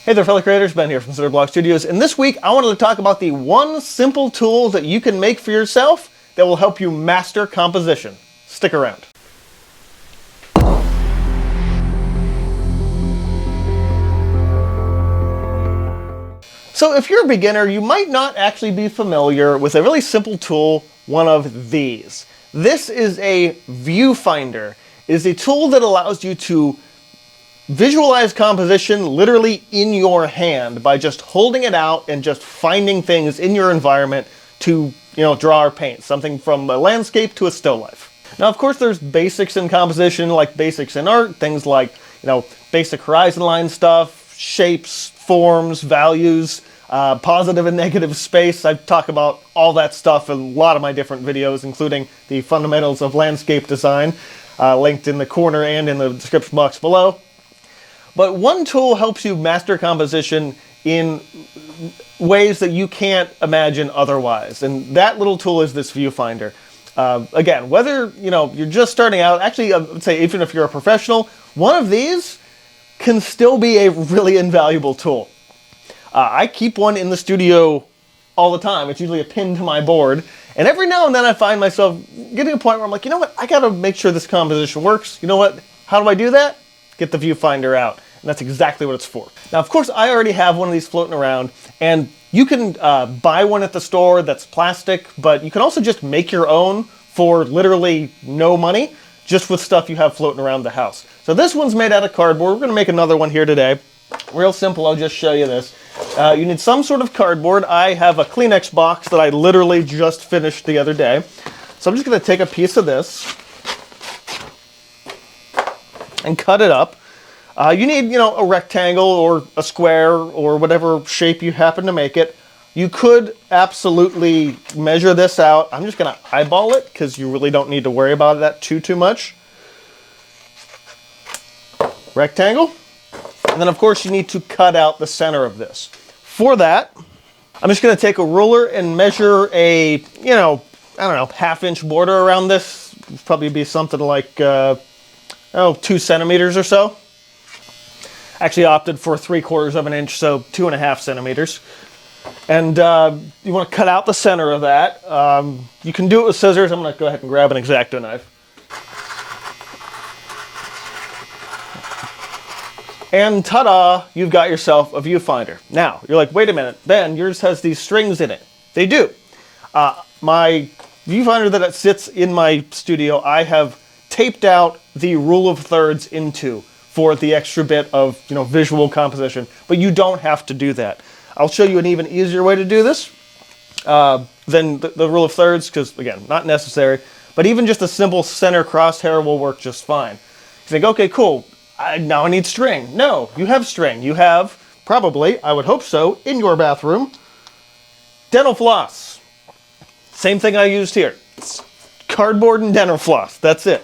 Hey there fellow creators, Ben here from Cinder Studios, and this week I wanted to talk about the one simple tool that you can make for yourself that will help you master composition. Stick around. So if you're a beginner, you might not actually be familiar with a really simple tool, one of these. This is a viewfinder. It is a tool that allows you to visualize composition literally in your hand by just holding it out and just finding things in your environment to, draw or paint. Something from a landscape to a still life. Now, of course, there's basics in composition, like basics in art, things like, basic horizon line stuff, shapes, forms, values, positive and negative space. I talk about all that stuff in a lot of my different videos, including the fundamentals of landscape design, linked in the corner and in the description box below. But one tool helps you master composition in ways that you can't imagine otherwise. And that little tool is this viewfinder. Again, whether you're just starting out, actually I would say even if you're a professional, one of these can still be a really invaluable tool. I keep one in the studio all the time. It's usually a pin to my board. And every now and then I find myself getting to a point where I'm like, I gotta make sure this composition works. How do I do that? Get the viewfinder out. And that's exactly what it's for. Now, of course, I already have one of these floating around, and you can buy one at the store that's plastic, but you can also just make your own for literally no money, just with stuff you have floating around the house. So this one's made out of cardboard. We're gonna make another one here today. Real simple, I'll just show you this. You need some sort of cardboard. I have a Kleenex box that I literally just finished the other day. So I'm just gonna take a piece of this and cut it up. You need, a rectangle or a square or whatever shape you happen to make it. You could absolutely measure this out. I'm just going to eyeball it because you really don't need to worry about that too much. Rectangle. And then, of course, you need to cut out the center of this. For that, I'm just going to take a ruler and measure a, half-inch border around this. It'd probably be something like 2 centimeters or so. Actually opted for 3/4 of an inch, so 2.5 centimeters. And you want to cut out the center of that. You can do it with scissors. I'm going to go ahead and grab an X-Acto knife. And ta-da, you've got yourself a viewfinder. Now, you're like, wait a minute, Ben, yours has these strings in it. They do. My viewfinder that sits in my studio, I have taped out the rule of thirds into for the extra bit of visual composition, but you don't have to do that. I'll show you an even easier way to do this than the rule of thirds, because again, not necessary, but even just a simple center crosshair will work just fine. You think, okay, cool, now I need string. No, you have string. You have, probably, I would hope so, in your bathroom, dental floss. Same thing I used here. It's cardboard and dental floss, that's it.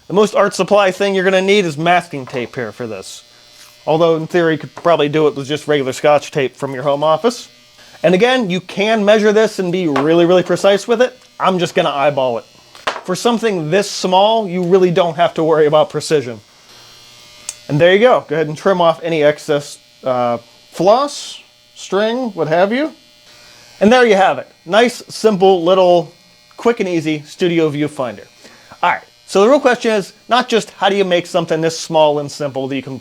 The most art supply thing you're going to need is masking tape here for this. Although in theory you could probably do it with just regular Scotch tape from your home office. And again, you can measure this and be really precise with it. I'm just going to eyeball it. For something this small, you really don't have to worry about precision. And there you go. Go ahead and trim off any excess floss, string, what have you. And there you have it. Nice, simple, little, quick and easy studio viewfinder. All right. So the real question is not just how do you make something this small and simple that you can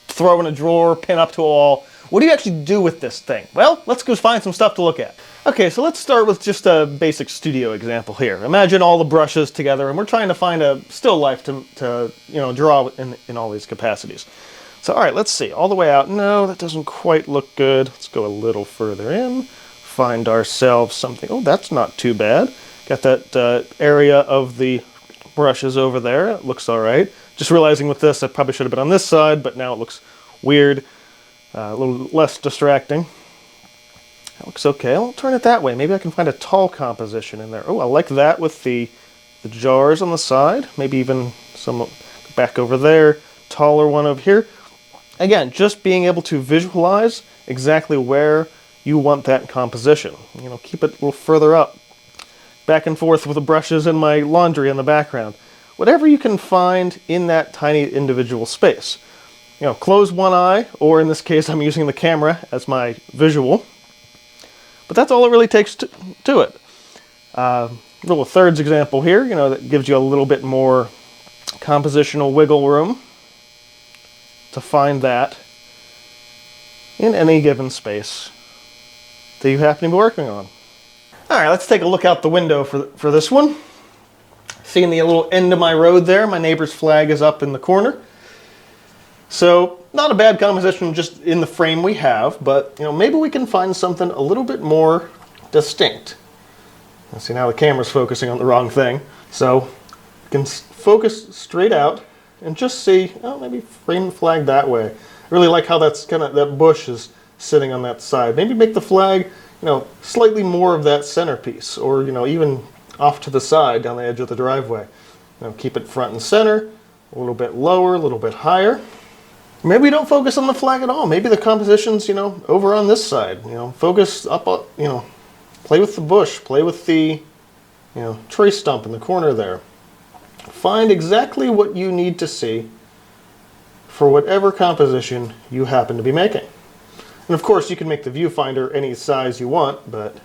throw in a drawer, pin up to a wall. What do you actually do with this thing? Well, let's go find some stuff to look at. Okay, so let's start with just a basic studio example here. Imagine all the brushes together, and we're trying to find a still life to draw in all these capacities. So all right, let's see. All the way out. No, that doesn't quite look good. Let's go a little further in. Find ourselves something. Oh, that's not too bad. Got that area of the brushes over there. It looks all right. Just realizing with this, I probably should have been on this side, but now it looks weird. A little less distracting. That looks okay. I'll turn it that way. Maybe I can find a tall composition in there. Oh, I like that with the jars on the side. Maybe even some back over there. Taller one over here. Again, just being able to visualize exactly where you want that composition. Keep it a little further up. Back and forth with the brushes and my laundry in the background. Whatever you can find in that tiny individual space. close one eye, or in this case, I'm using the camera as my visual. But that's all it really takes to it. Little thirds example here, that gives you a little bit more compositional wiggle room to find that in any given space that you happen to be working on. All right, let's take a look out the window for this one. Seeing the little end of my road there, my neighbor's flag is up in the corner. So not a bad composition just in the frame we have, but maybe we can find something a little bit more distinct. See, now the camera's focusing on the wrong thing. So you can focus straight out and just see, maybe frame the flag that way. I really like how that bush is sitting on that side. Maybe make the flag, slightly more of that centerpiece, or even off to the side down the edge of the driveway. Keep it front and center, a little bit lower, a little bit higher. Maybe we don't focus on the flag at all. Maybe the composition's, over on this side. Focus up, play with the bush, play with the, tree stump in the corner there. Find exactly what you need to see for whatever composition you happen to be making. And of course, you can make the viewfinder any size you want, but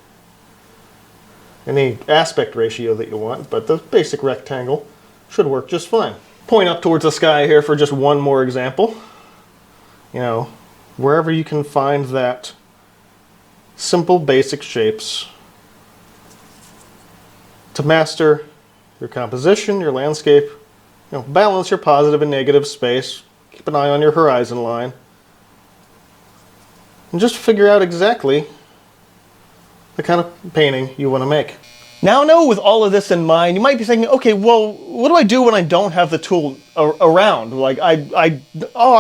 any aspect ratio that you want, but the basic rectangle should work just fine. Point up towards the sky here for just one more example. Wherever you can find that simple basic shapes to master your composition, your landscape, balance your positive and negative space, keep an eye on your horizon line, and just figure out exactly the kind of painting you want to make. Now I know with all of this in mind, you might be thinking, okay, well, what do I do when I don't have the tool around? Like, I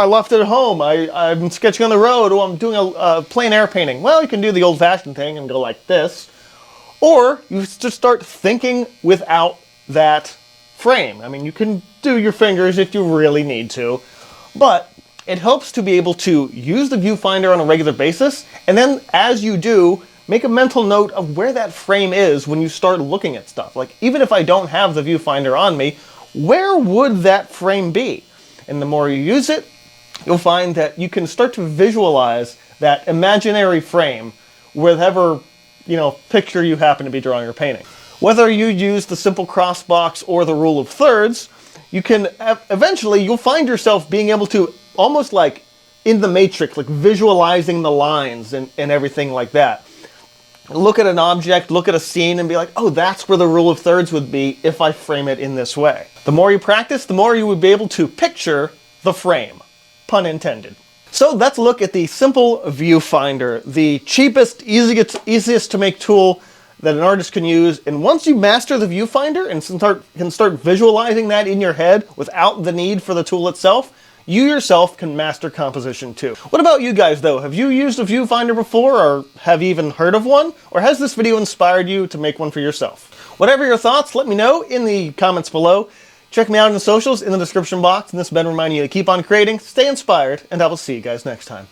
left it at home, I'm sketching on the road, or I'm doing a plein air painting. Well, you can do the old-fashioned thing and go like this. Or you just start thinking without that frame. I mean, you can do your fingers if you really need to, but it helps to be able to use the viewfinder on a regular basis, and then as you do, make a mental note of where that frame is when you start looking at stuff. Like, even if I don't have the viewfinder on me, where would that frame be? And the more you use it, you'll find that you can start to visualize that imaginary frame, whatever picture you happen to be drawing or painting. Whether you use the simple crossbox or the rule of thirds, you can eventually, you'll find yourself being able to, almost like in the Matrix, like visualizing the lines and everything like that. Look at an object, look at a scene, and be like, oh, that's where the rule of thirds would be if I frame it in this way. The more you practice, the more you would be able to picture the frame. Pun intended. So let's look at the simple viewfinder, the cheapest, easiest to make tool that an artist can use. And once you master the viewfinder and can start visualizing that in your head without the need for the tool itself, you yourself can master composition too. What about you guys though? Have you used a viewfinder before, or have you even heard of one? Or has this video inspired you to make one for yourself? Whatever your thoughts, let me know in the comments below. Check me out on the socials in the description box, and this has been reminding you to keep on creating, stay inspired, and I will see you guys next time.